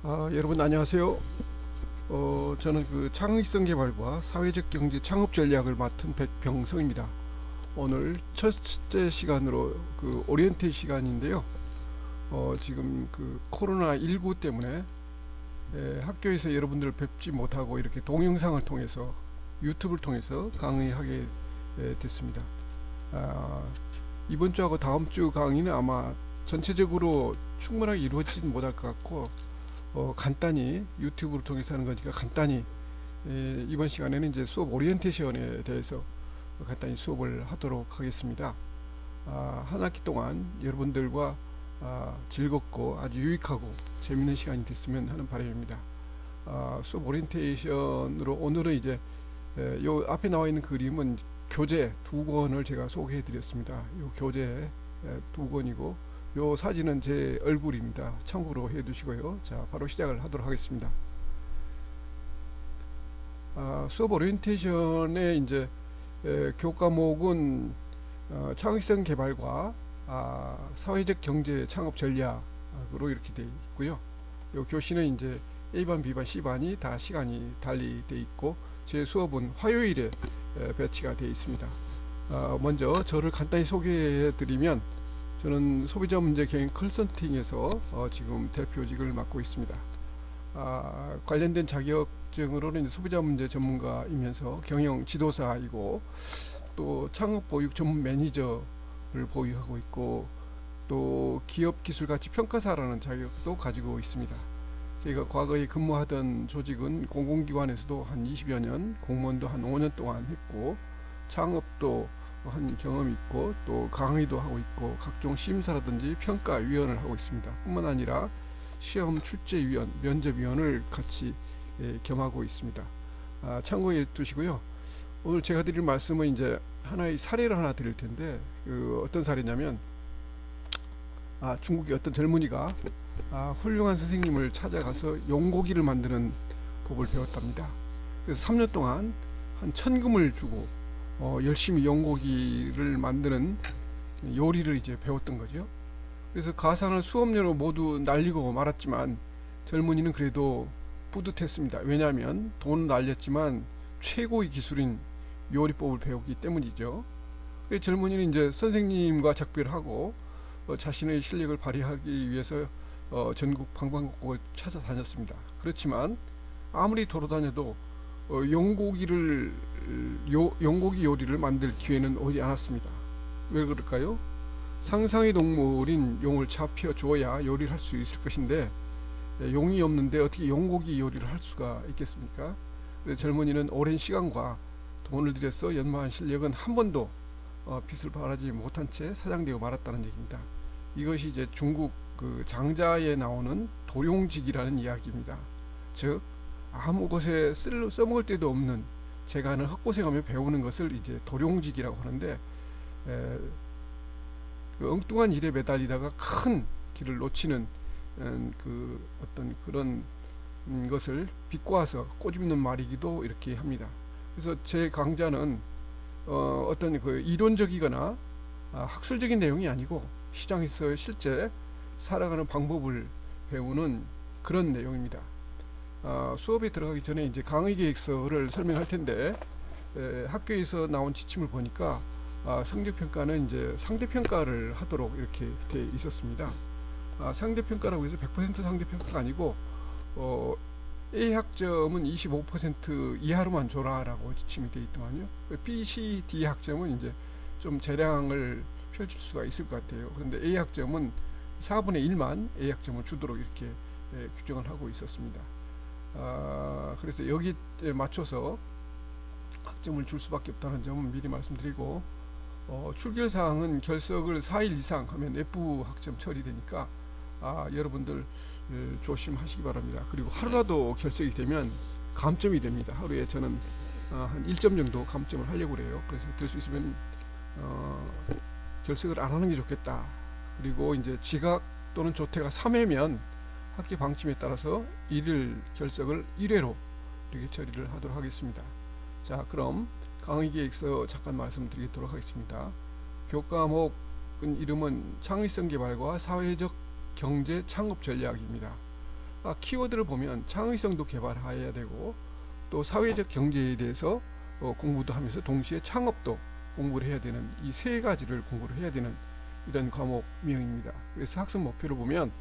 여러분 안녕하세요. 저는 그 창의성 개발과 사회적 경제 창업 전략을 맡은 백병성입니다. 오늘 첫째 시간으로 그 오리엔테이 시간인데요. 지금 그 코로나19 때문에 학교에서 여러분들을 뵙지 못하고 이렇게 동영상을 통해서 유튜브를 통해서 강의하게 됐습니다. 아, 이번 주하고 다음 주 강의는 아마 전체적으로 충분하게 이루어지진 못할 것 같고 간단히 유튜브를 통해서 하는 거니까 간단히 이번 시간에는 이제 수업 오리엔테이션에 대해서 간단히 수업을 하도록 하겠습니다. 한 학기 동안 여러분들과 즐겁고 아주 유익하고 재밌는 시간이 됐으면 하는 바람입니다. 수업 오리엔테이션으로 오늘은 이제 요 앞에 나와 있는 그림은 교재 두 권을 제가 소개해 드렸습니다. 요 교재 두 권이고 요 사진은 제 얼굴입니다. 참고로 해 두시고요. 자, 바로 시작을 하도록 하겠습니다. 수업 오리엔테이션의 이제 교과목은 창의성 개발과 사회적 경제 창업 전략으로 이렇게 되어 있고요. 요 교시는 이제 A반, B반, C반이 다 시간이 달리 되어 있고 제 수업은 화요일에 배치가 되어 있습니다. 먼저 저를 간단히 소개해 드리면 저는 소비자 문제 경영 컨설팅에서 지금 대표직을 맡고 있습니다. 관련된 자격증으로는 소비자 문제 전문가이면서 경영 지도사이고 또 창업 보육 전문 매니저를 보유하고 있고 또 기업 기술 가치 평가사라는 자격도 가지고 있습니다. 제가 과거에 근무하던 조직은 공공기관에서도 한 20여 년, 공무원도 한 5년 동안 했고 창업도 한 경험이 있고 또 강의도 하고 있고 각종 심사라든지 평가위원을 하고 있습니다. 뿐만 아니라 시험 출제위원, 면접위원을 같이 겸하고 있습니다. 참고해 두시고요. 오늘 제가 드릴 말씀은 이제 하나의 사례를 하나 드릴 텐데 어떤 사례냐면 중국의 어떤 젊은이가 훌륭한 선생님을 찾아가서 용고기를 만드는 법을 배웠답니다. 그래서 3년 동안 한 1,000금을 주고 열심히 용고기를 만드는 요리를 이제 배웠던 거죠. 그래서 가상을 수업료로 모두 날리고 말았지만 젊은이는 그래도 뿌듯했습니다. 왜냐하면 돈은 날렸지만 최고의 기술인 요리법을 배우기 때문이죠. 그래서 젊은이는 이제 선생님과 작별하고 자신의 실력을 발휘하기 위해서 전국 방방곡곡을 찾아다녔습니다. 그렇지만 아무리 돌아다녀도 용고기 요리를 만들 기회는 오지 않았습니다. 왜 그럴까요? 상상의 동물인 용을 잡혀줘야 요리를 할 수 있을 것인데 용이 없는데 어떻게 용고기 요리를 할 수가 있겠습니까? 젊은이는 오랜 시간과 돈을 들여서 연마한 실력은 한 번도 빛을 발하지 못한 채 사장되어 말았다는 얘기입니다. 이것이 이제 중국 그 장자에 나오는 도룡직이라는 이야기입니다. 즉 아무 곳에 써먹을 데도 없는 제가 하는 헛고생하며 배우는 것을 이제 도룡직이라고 하는데 그 엉뚱한 일에 매달리다가 큰 길을 놓치는 그 어떤 그런 것을 비꼬아서 꼬집는 말이기도 이렇게 합니다. 그래서 제 강좌는 어떤 그 이론적이거나 학술적인 내용이 아니고 시장에서 실제 살아가는 방법을 배우는 그런 내용입니다. 수업에 들어가기 전에 이제 강의 계획서를 설명할 텐데 학교에서 나온 지침을 보니까 성적 평가는 이제 상대 평가를 하도록 이렇게 돼 있었습니다. 상대 평가라고 해서 100% 상대 평가가 아니고 A 학점은 25% 이하로만 줘라라고 지침이 돼 있더만요. B, C, D 학점은 이제 좀 재량을 펼칠 수가 있을 것 같아요. 그런데 A 학점은 4분의 1만 A 학점을 주도록 이렇게 규정을 하고 있었습니다. 그래서 여기에 맞춰서 학점을 줄 수밖에 없다는 점은 미리 말씀드리고 출결사항은 결석을 4일 이상 하면 F 학점 처리되니까 여러분들 조심하시기 바랍니다. 그리고 하루라도 결석이 되면 감점이 됩니다. 하루에 저는 한 1점 정도 감점을 하려고 그래요. 그래서 될 수 있으면 결석을 안 하는 게 좋겠다. 그리고 이제 지각 또는 조퇴가 3회면 학기 방침에 따라서 1일 결석을 1회로 이렇게 처리를 하도록 하겠습니다. 자, 그럼 강의 계획서 잠깐 말씀드리도록 하겠습니다. 교과목은 이름은 창의성 개발과 사회적 경제 창업 전략입니다. 키워드를 보면 창의성도 개발해야 되고 또 사회적 경제에 대해서 공부도 하면서 동시에 창업도 공부를 해야 되는 이 세 가지를 공부를 해야 되는 이런 과목명입니다. 그래서 학습 목표를 보면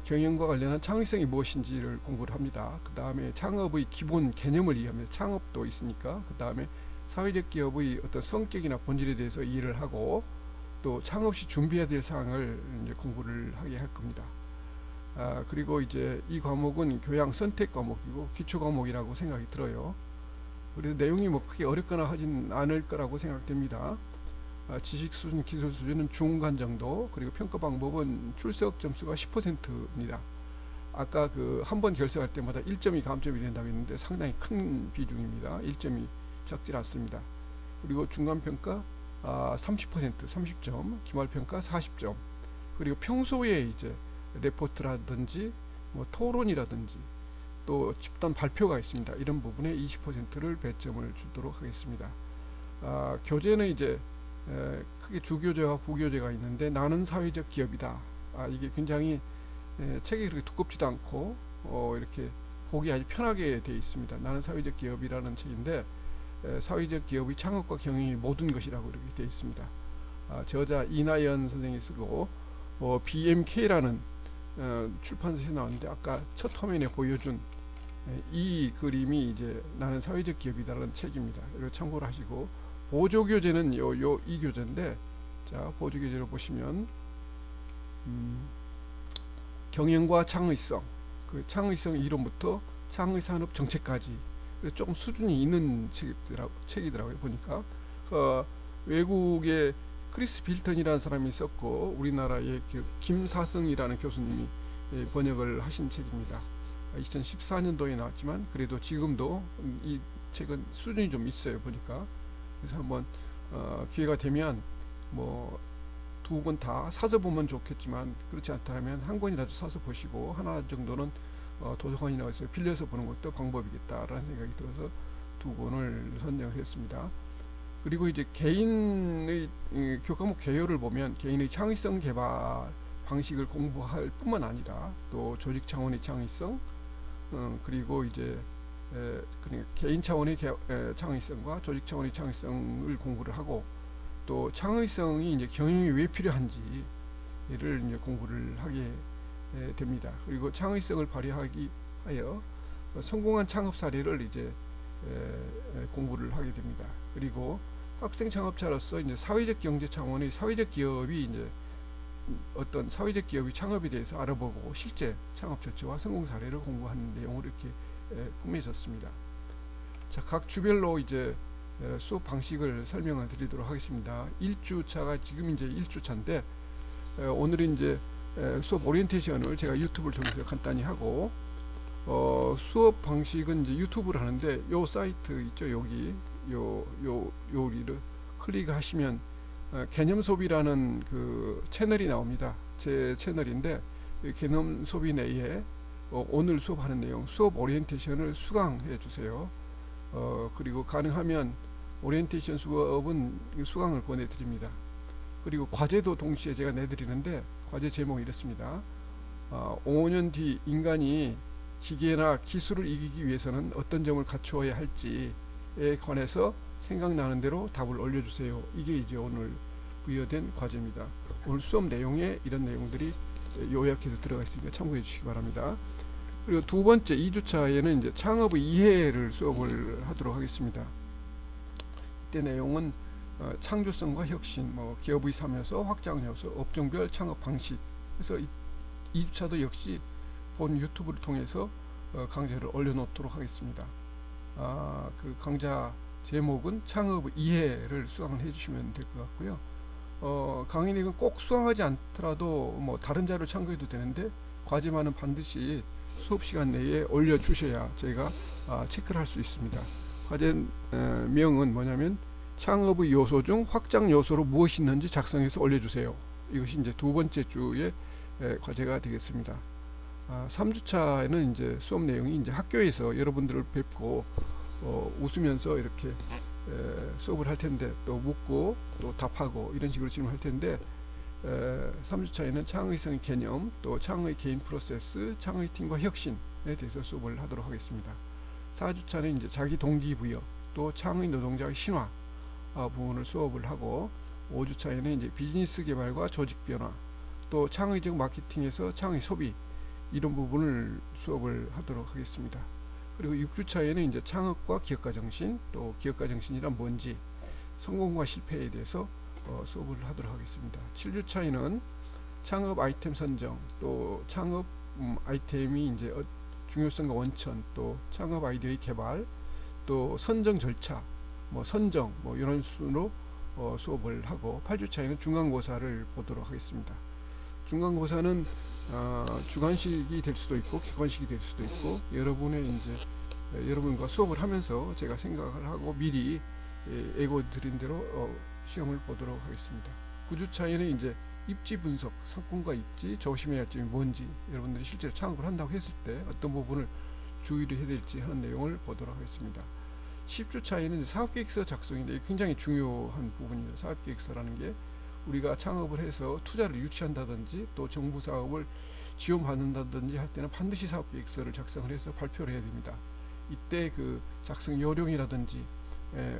경영과 관련한 창의성이 무엇인지를 공부를 합니다. 그 다음에 창업의 기본 개념을 이해합니다. 창업도 있으니까. 그 다음에 사회적 기업의 어떤 성격이나 본질에 대해서 이해를 하고 또 창업 시 준비해야 될 사항을 이제 공부를 하게 할 겁니다. 그리고 이제 이 과목은 교양 선택 과목이고 기초 과목이라고 생각이 들어요. 그래서 내용이 뭐 크게 어렵거나 하진 않을 거라고 생각됩니다. 지식 수준, 기술 수준은 중간 정도, 그리고 평가 방법은 출석 점수가 10%입니다. 아까 그 한 번 결석할 때마다 1점이 감점이 된다고 했는데 상당히 큰 비중입니다. 1점이 적지 않습니다. 그리고 중간 평가 30%, 30점, 기말 평가 40점. 그리고 평소에 이제 레포트라든지 뭐 토론이라든지 또 집단 발표가 있습니다. 이런 부분에 20%를 배점을 주도록 하겠습니다. 교재는 이제 크게 주교재와 부교재가 있는데 나는 사회적 기업이다. 이게 굉장히 책이 그렇게 두껍지도 않고 이렇게 보기 아주 편하게 되어 있습니다. 나는 사회적 기업이라는 책인데 사회적 기업의 창업과 경영이 모든 것이라고 이렇게 되어 있습니다. 저자 이나연 선생이 쓰고 BMK라는 출판사에서 나왔는데 아까 첫 화면에 보여준 이 그림이 이제 나는 사회적 기업이다라는 책입니다. 이거 참고를 하시고 보조교재는 이 교재인데 자 보조교재를 보시면 경영과 창의성 그 창의성 이론부터 창의산업 정책까지 조금 수준이 있는 책이더라고요. 보니까 외국의 크리스 빌턴이라는 사람이 썼고 우리나라의 김사성이라는 교수님이 번역을 하신 책입니다. 2014년도에 나왔지만 그래도 지금도 이 책은 수준이 좀 있어요. 보니까 그래서 한번 기회가 되면 뭐 두 권 다 사서 보면 좋겠지만 그렇지 않다면 한 권이라도 사서 보시고 하나 정도는 도서관이나 가서 빌려서 보는 것도 방법이겠다라는 생각이 들어서 두 권을 선정을 했습니다. 그리고 이제 개인의 교과목 개요를 보면 개인의 창의성 개발 방식을 공부할 뿐만 아니라 또 조직 차원의 창의성 그리고 이제 그러니까 개인 차원의 창의성과 조직 차원의 창의성을 공부를 하고 또 창의성이 이제 경영에 왜 필요한지를 이제 공부를 하게 됩니다. 그리고 창의성을 발휘하기 하여 성공한 창업 사례를 이제 공부를 하게 됩니다. 그리고 학생 창업자로서 이제 사회적 경제 차원의 사회적 기업이 이제 어떤 사회적 기업의 창업에 대해서 알아보고 실제 창업 절차와 성공 사례를 공부하는 내용으로 이렇게 꾸며졌습니다. 자, 각 주별로 이제 수업 방식을 설명을 드리도록 하겠습니다. 1주차가 지금 이제 1주차인데 오늘은 이제 수업 오리엔테이션을 제가 유튜브를 통해서 간단히 하고 수업 방식은 이제 유튜브를 하는데 요 사이트 있죠. 여기 요리를 클릭하시면 개념 수업이라는 그 채널이 나옵니다. 제 채널인데 개념 수업이 내에 오늘 수업하는 내용 수업 오리엔테이션을 수강해 주세요. 그리고 가능하면 오리엔테이션 수업은 수강을 보내드립니다. 그리고 과제도 동시에 제가 내드리는데 과제 제목이 이렇습니다. 5년 뒤 인간이 기계나 기술을 이기기 위해서는 어떤 점을 갖추어야 할지에 관해서 생각나는 대로 답을 올려주세요. 이게 이제 오늘 부여된 과제입니다. 오늘 수업 내용에 이런 내용들이 요약해서 들어가 있으니까 참고해 주시기 바랍니다. 그리고 두 번째 2주차에는 이제 창업의 이해를 수업을 하도록 하겠습니다. 이때 내용은 창조성과 혁신, 기업의 삶에서 확장 요소, 업종별 창업 방식. 그래서 2주차도 역시 본 유튜브를 통해서 강좌를 올려놓도록 하겠습니다. 그 강좌 제목은 창업의 이해를 수강을 해주시면 될 것 같고요. 강의 내용은 꼭 수강하지 않더라도 다른 자료 참고해도 되는데 과제만은 반드시 수업 시간 내에 올려주셔야 제가 체크를 할 수 있습니다. 과제 명은 뭐냐면 창업의 요소 중 확장 요소로 무엇이 있는지 작성해서 올려주세요. 이것이 이제 두 번째 주의 과제가 되겠습니다. 3주차에는 이제 수업 내용이 이제 학교에서 여러분들을 뵙고 웃으면서 이렇게 수업을 할 텐데 또 묻고 또 답하고 이런 식으로 질문할 텐데 3주차에는 창의성 개념, 또 창의 개인 프로세스, 창의 팀과 혁신에 대해서 수업을 하도록 하겠습니다. 4주차는 이제 자기 동기부여, 또 창의 노동자의 신화 부분을 수업을 하고, 5주차에는 이제 비즈니스 개발과 조직 변화, 또 창의적 마케팅에서 창의 소비, 이런 부분을 수업을 하도록 하겠습니다. 그리고 6주차에는 이제 창업과 기업가 정신, 또 기업가 정신이란 뭔지, 성공과 실패에 대해서 수업을 하도록 하겠습니다. 7주차에는 창업 아이템 선정, 또 창업 아이템이 이제 중요성과 원천, 또 창업 아이디어의 개발, 또 선정 절차, 선정 이런 순으로 수업을 하고, 8주차에는 중간고사를 보도록 하겠습니다. 중간고사는 주관식이 될 수도 있고 객관식이 될 수도 있고, 여러분과 수업을 하면서 제가 생각을 하고 미리 예고 드린 대로 시험을 보도록 하겠습니다. 9주차에는 이제 입지 분석, 상품과 입지, 조심해야 할 점이 뭔지, 여러분들이 실제로 창업을 한다고 했을 때 어떤 부분을 주의를 해야 될지 하는 내용을 보도록 하겠습니다. 10주차에는 사업계획서 작성인데 굉장히 중요한 부분이에요. 사업계획서라는 게 우리가 창업을 해서 투자를 유치한다든지 또 정부 사업을 지원받는다든지 할 때는 반드시 사업계획서를 작성을 해서 발표를 해야 됩니다. 이때 그 작성 요령이라든지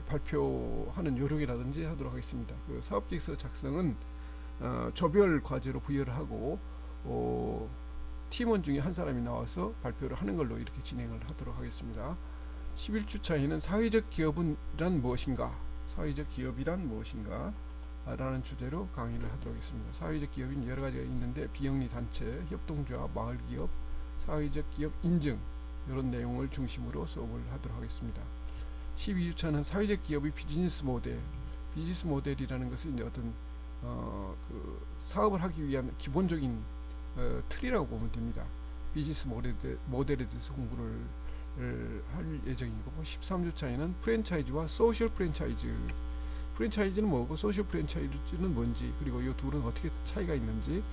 발표하는 요령이라든지 하도록 하겠습니다. 그 사업계획서 작성은 조별 과제로 부여를 하고 팀원 중에 한 사람이 나와서 발표를 하는 걸로 이렇게 진행을 하도록 하겠습니다. 11주차에는 사회적 기업이란 무엇인가, 사회적 기업이란 무엇인가 라는 주제로 강의를 하도록 하겠습니다. 사회적 기업이 여러 가지가 있는데 비영리 단체, 협동조합, 마을기업, 사회적 기업 인증, 이런 내용을 중심으로 수업을 하도록 하겠습니다. 12주차는 사회적 기업의 비즈니스 모델이라는 것은 이제 어떤 그 사업을 하기 위한 기본적인 틀이라고 보면 됩니다. 비즈니스 모델에 대해서 공부를 할 예정이고, 13주차에는 프랜차이즈와 소셜 프랜차이즈는 뭐고 소셜 프랜차이즈는 뭔지, 그리고 이 둘은 어떻게 차이가 있는지를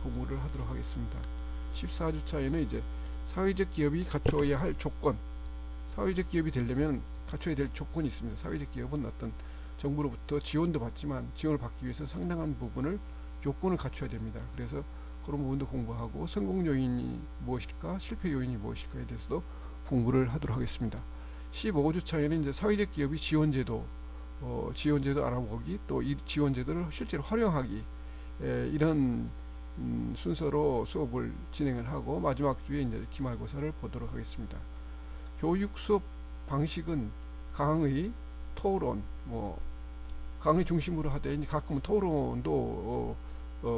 공부를 하도록 하겠습니다. 14주차에는 이제 사회적 기업이 갖춰야 할 조건, 사회적 기업이 되려면 갖춰야 될 조건이 있습니다. 사회적 기업은 어떤 정부로부터 지원도 받지만 지원을 받기 위해서 상당한 부분을 요건을 갖춰야 됩니다. 그래서 그런 부분도 공부하고, 성공 요인이 무엇일까, 실패 요인이 무엇일까에 대해서도 공부를 하도록 하겠습니다. 15주차에는 이제 사회적 기업의 지원제도 알아보기, 또 이 지원제도를 실제로 활용하기, 이런 순서로 수업을 진행을 하고, 마지막 주에 이제 기말고사를 보도록 하겠습니다. 교육 수업 방식은 강의, 토론, 강의 중심으로 하되 가끔은 토론도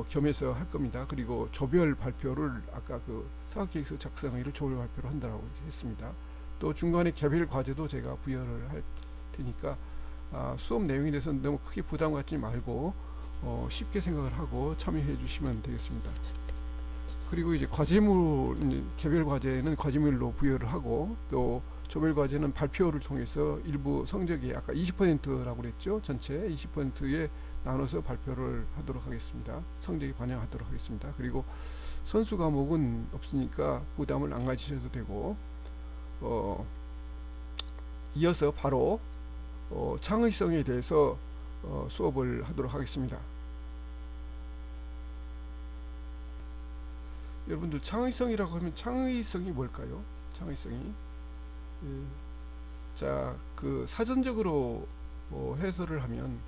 겸해서 할 겁니다. 그리고 조별 발표를 아까 그 사업계획서 작성회의를 조별 발표로 한다고 했습니다. 또 중간에 개별 과제도 제가 부여를 할 테니까 수업 내용에 대해서 너무 크게 부담 갖지 말고 쉽게 생각을 하고 참여해 주시면 되겠습니다. 그리고 이제 개별 과제는 과제물로 부여를 하고, 또 조별 과제는 발표를 통해서 일부 성적이 아까 20%라고 그랬죠. 전체 20%에 나눠서 발표를 하도록 하겠습니다. 성적이 반영하도록 하겠습니다. 그리고 선수 과목은 없으니까 부담을 안 가지셔도 되고, 이어서 바로 창의성에 대해서 수업을 하도록 하겠습니다. 여러분들 창의성이라고 하면 창의성이 뭘까요? 창의성이 자, 그 사전적으로 해설을 하면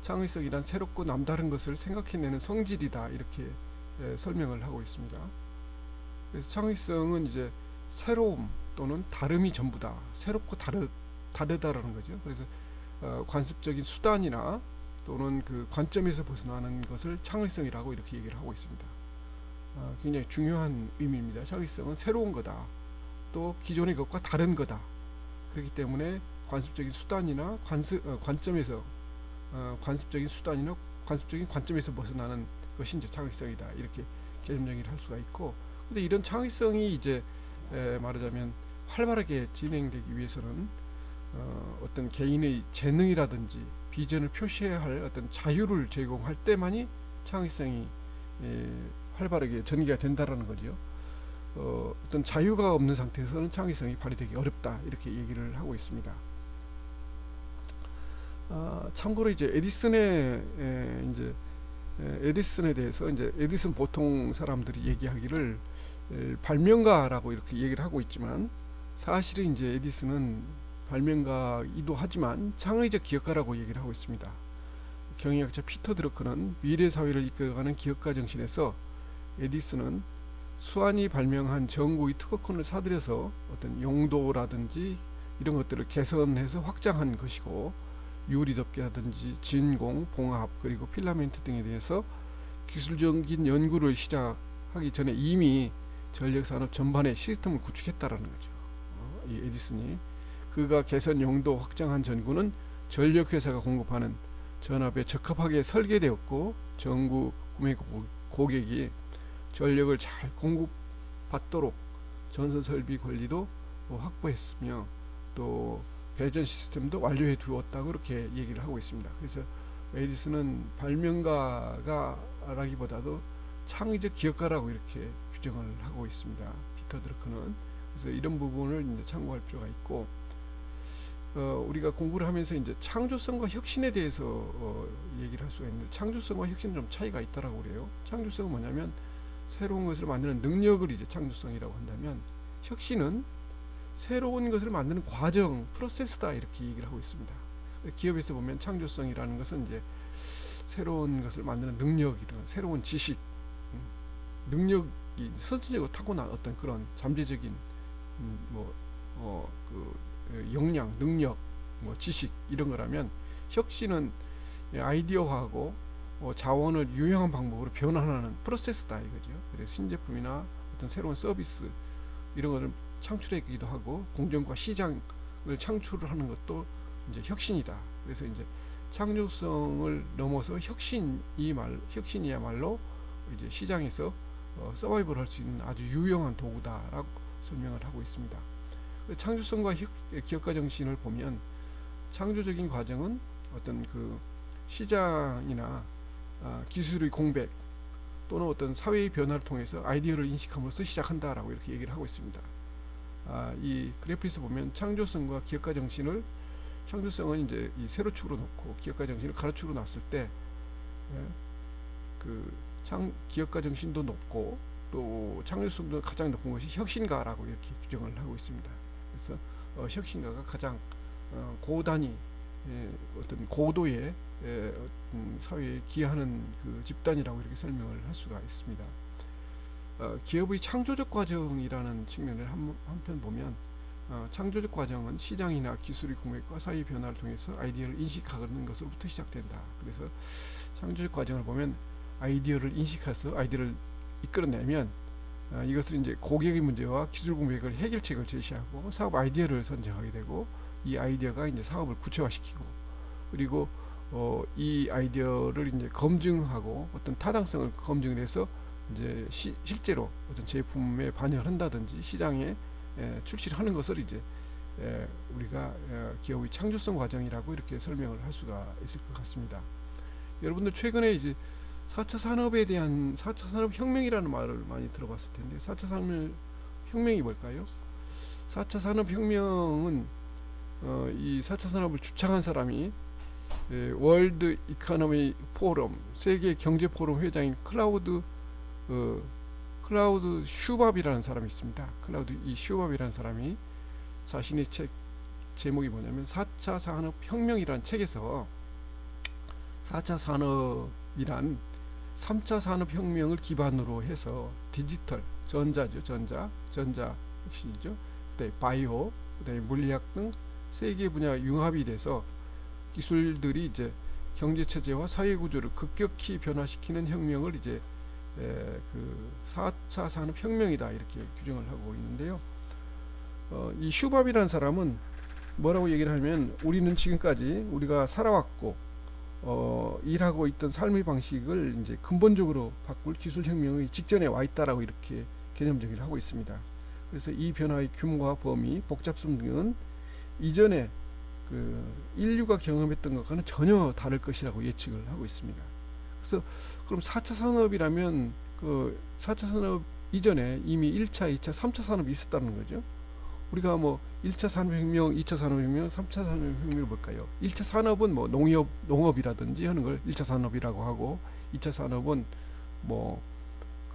창의성이란 새롭고 남다른 것을 생각해내는 성질이다, 이렇게 설명을 하고 있습니다. 그래서 창의성은 이제 새로움 또는 다름이 전부다, 새롭고 다르다라는 거죠. 그래서 관습적인 수단이나 또는 그 관점에서 벗어나는 것을 창의성이라고 이렇게 얘기를 하고 있습니다. 굉장히 중요한 의미입니다. 창의성은 새로운 거다, 또 기존의 것과 다른 거다. 그렇기 때문에 관습적인 수단이나 관점에서 관습적인 수단이나 관습적인 관점에서 벗어나는 것이 이제 창의성이다, 이렇게 개념 정의를 할 수가 있고, 근데 이런 창의성이 이제 말하자면 활발하게 진행되기 위해서는 어떤 개인의 재능이라든지 비전을 표시해야 할 어떤 자유를 제공할 때만이 창의성이 활발하게 전개가 된다라는 거죠. 어떤 자유가 없는 상태에서는 창의성이 발휘되기 어렵다, 이렇게 얘기를 하고 있습니다. 참고로 이제 에디슨의 이제 에디슨에 대해서 이제 에디슨 보통 사람들이 얘기하기를 발명가라고 이렇게 얘기를 하고 있지만, 사실은 이제 에디슨은 발명가이기도 하지만 창의적 기업가라고 얘기를 하고 있습니다. 경영학자 피터 드러커는 미래 사회를 이끌어가는 기업가 정신에서 에디슨은 수완이 발명한 전구의 특허권을 사들여서 어떤 용도라든지 이런 것들을 개선해서 확장한 것이고, 유리덮개라든지 진공, 봉합, 그리고 필라멘트 등에 대해서 기술적인 연구를 시작하기 전에 이미 전력산업 전반의 시스템을 구축했다라는 거죠. 이 에디슨이 그가 개선 용도 확장한 전구는 전력회사가 공급하는 전압에 적합하게 설계되었고, 전구 구매 고객이 전력을 잘 공급받도록 전선 설비 권리도 확보했으며, 또 배전 시스템도 완료해 두었다고 그렇게 얘기를 하고 있습니다. 그래서 에디슨은 발명가라기보다도 창의적 기업가라고 이렇게 규정을 하고 있습니다. 피터 드러커는. 그래서 이런 부분을 이제 참고할 필요가 있고, 우리가 공부를 하면서 이제 창조성과 혁신에 대해서 얘기를 할 수가 있는데, 창조성과 혁신은 좀 차이가 있다라고 그래요. 창조성은 뭐냐면 새로운 것을 만드는 능력을 이제 창조성이라고 한다면, 혁신은 새로운 것을 만드는 과정, 프로세스다 이렇게 얘기를 하고 있습니다. 기업에서 보면 창조성이라는 것은 이제 새로운 것을 만드는 능력이든 새로운 지식, 능력이 선천적으로 타고난 어떤 그런 잠재적인 역량, 능력, 지식 이런 거라면, 혁신은 아이디어화하고 자원을 유용한 방법으로 변환하는 프로세스다 이거죠. 그래서 신제품이나 어떤 새로운 서비스 이런 것을 창출하기도 하고, 공정과 시장을 창출을 하는 것도 혁신이다. 그래서 이제 창조성을 넘어서 혁신이야말로 이제 시장에서 서바이벌 할 수 있는 아주 유용한 도구다라고 설명을 하고 있습니다. 창조성과 기업가 정신을 보면, 창조적인 과정은 어떤 그 시장이나 기술의 공백 또는 어떤 사회의 변화를 통해서 아이디어를 인식함으로써 시작한다라고 이렇게 얘기를 하고 있습니다. 이 그래프에서 보면 창조성과 기업가 정신을, 창조성은 이제 이 세로축으로 놓고 기업가 정신을 가로축으로 놨을 때, 기업가 정신도 높고 또 창조성도 가장 높은 것이 혁신가라고 이렇게 규정을 하고 있습니다. 그래서 혁신가가 가장 고단위, 어떤 고도의 사회에 기여하는 그 집단이라고 이렇게 설명을 할 수가 있습니다. 기업의 창조적 과정이라는 측면을 한편 보면, 창조적 과정은 시장이나 기술의 공백과 사회 변화를 통해서 아이디어를 인식하는 것으로부터 시작된다. 그래서 창조적 과정을 보면 아이디어를 인식해서 아이디어를 이끌어내면, 이것을 이제 고객의 문제와 기술 공백을 해결책을 제시하고 사업 아이디어를 선정하게 되고, 이 아이디어가 이제 사업을 구체화시키고, 그리고 이 아이디어를 이제 검증하고 어떤 타당성을 검증을 해서 이제 실제로 어떤 제품에 반영을 한다든지 시장에 출시를 하는 것을 이제 우리가 기업의 창조성 과정이라고 이렇게 설명을 할 수가 있을 것 같습니다. 여러분들 최근에 이제 4차 산업에 대한 4차 산업혁명이라는 말을 많이 들어봤을 텐데, 4차 산업혁명이 뭘까요? 4차 산업혁명은 이 4차 산업을 주창한 사람이 월드 이코노미 포럼, 세계 경제 포럼 회장인 클라우드 슈밥이라는 사람이 있습니다. 클라우드 슈밥이라는 사람이 자신의 책 제목이 뭐냐면 4차 산업혁명이라는 책에서 4차 산업이란 3차 산업혁명을 기반으로 해서 디지털, 전자죠, 전자 혁신이죠. 그다음에 바이오, 그다음에 물리학 등 세 개 분야 융합이 돼서 기술들이 이제 경제 체제와 사회 구조를 급격히 변화시키는 혁명을 이제 그 4차 산업혁명이다 이렇게 규정을 하고 있는데요. 이 슈밥이라는 사람은 뭐라고 얘기를 하면, 우리는 지금까지 우리가 살아왔고 일하고 있던 삶의 방식을 이제 근본적으로 바꿀 기술혁명의 직전에 와 있다라고 이렇게 개념 정의를 하고 있습니다. 그래서 이 변화의 규모와 범위, 복잡성 등은 이전에 그 인류가 경험했던 것과는 전혀 다를 것이라고 예측을 하고 있습니다. 그래서 그럼 4차 산업이라면 그 4차 산업 이전에 이미 1차, 2차, 3차 산업이 있었다는 거죠. 우리가 뭐 1차 산업혁명, 2차 산업혁명, 3차 산업혁명을 볼까요? 1차 산업은 뭐 농업이라든지 하는 걸 1차 산업이라고 하고, 2차 산업은 뭐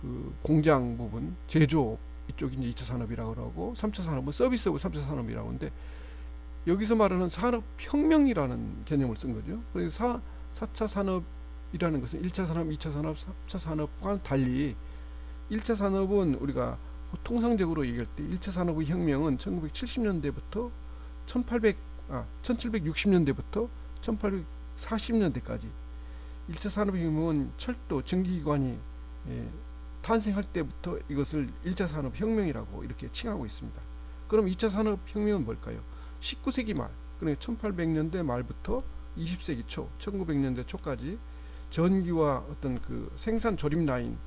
그 공장 부분, 제조업 이쪽이 이제 2차 산업이라고 그러고 3차 산업은 서비스업 3차 산업이라고 하는데 여기서 말하는 산업혁명이라는 개념을 쓴 거죠. 그래서 4차 산업이라는 것은 1차 산업, 2차 산업, 3차 산업과는 달리 1차 산업은 우리가 통상적으로 얘기할 때 1차 산업의 혁명은 1970년대부터 1760년대부터 1840년대까지 1차 산업혁명은 철도, 전기기관이 탄생할 때부터 이것을 1차 산업혁명이라고 이렇게 칭하고 있습니다. 그럼 2차 산업혁명은 뭘까요? 19세기 말, 그러니까 1800년대 말부터 20세기 초, 1900년대 초까지 전기와 어떤 그 생산 조립 라인,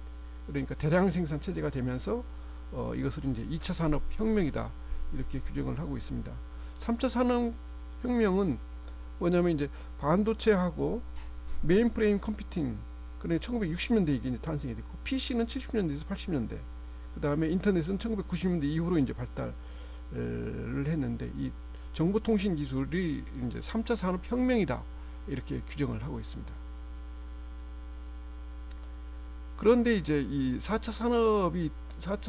그러니까 대량 생산 체제가 되면서 이것을 이제 2차 산업혁명이다 이렇게 규정을 하고 있습니다. 3차 산업혁명은 뭐냐면 이제 반도체하고 메인프레임 컴퓨팅, 그러니까 1960년대 이게 이제 탄생이 됐고 PC는 70년대에서 80년대, 그 다음에 인터넷은 1990년대 이후로 이제 발달을 했는데 이 정보통신 기술이 이제 3차 산업혁명이다 이렇게 규정을 하고 있습니다. 그런데 이제 이 4차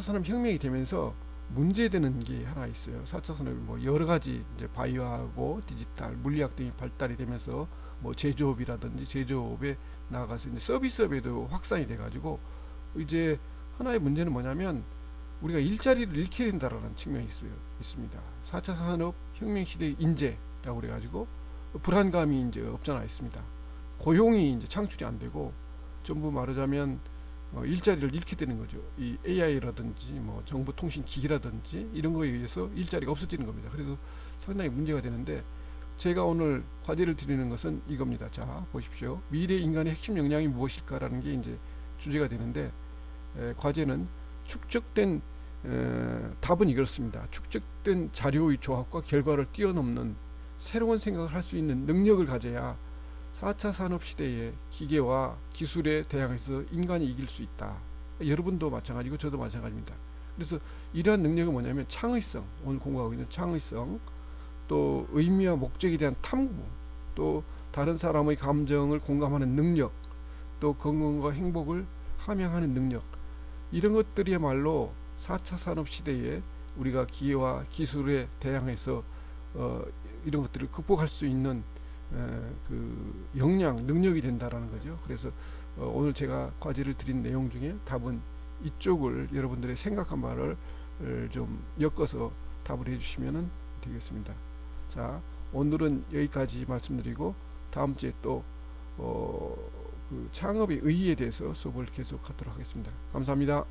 산업혁명이 되면서 문제되는 게 하나 있어요. 4차 산업이 뭐 여러 가지 이제 바이오하고 디지털, 물리학 등이 발달이 되면서 뭐 제조업이라든지 제조업에 나아가서 이제 서비스업에도 확산이 돼가지고 이제 하나의 문제는 뭐냐면 우리가 일자리를 잃게 된다라는 측면이 있습니다. 4차 산업혁명 시대의 인재라고 그래가지고 불안감이 이제 없잖아 있습니다. 고용이 이제 창출이 안 되고 전부 말하자면 일자리를 잃게 되는 거죠. 이 AI라든지 뭐 정보통신기기라든지 이런 거에 의해서 일자리가 없어지는 겁니다. 그래서 상당히 문제가 되는데 제가 오늘 과제를 드리는 것은 이겁니다. 자, 보십시오. 미래 인간의 핵심 역량이 무엇일까라는 게 이제 주제가 되는데 과제는 축적된 답은 이렇습니다. 축적된 자료의 조합과 결과를 뛰어넘는 새로운 생각을 할 수 있는 능력을 가져야 4차 산업 시대의 기계와 기술에 대항해서 인간이 이길 수 있다. 여러분도 마찬가지고 저도 마찬가지입니다. 그래서 이러한 능력은 뭐냐면 창의성, 오늘 공부하고 있는 창의성, 또 의미와 목적에 대한 탐구, 또 다른 사람의 감정을 공감하는 능력, 또 건강과 행복을 함양하는 능력, 이런 것들이야말로 4차 산업 시대에 우리가 기계와 기술에 대항해서 이런 것들을 극복할 수 있는 그 역량, 능력이 된다라는 거죠. 그래서 오늘 제가 과제를 드린 내용 중에 답은 이쪽을 여러분들의 생각한 바를 좀 엮어서 답을 해주시면 되겠습니다. 자, 오늘은 여기까지 말씀드리고 다음 주에 또 그 창업의 의의에 대해서 수업을 계속하도록 하겠습니다. 감사합니다.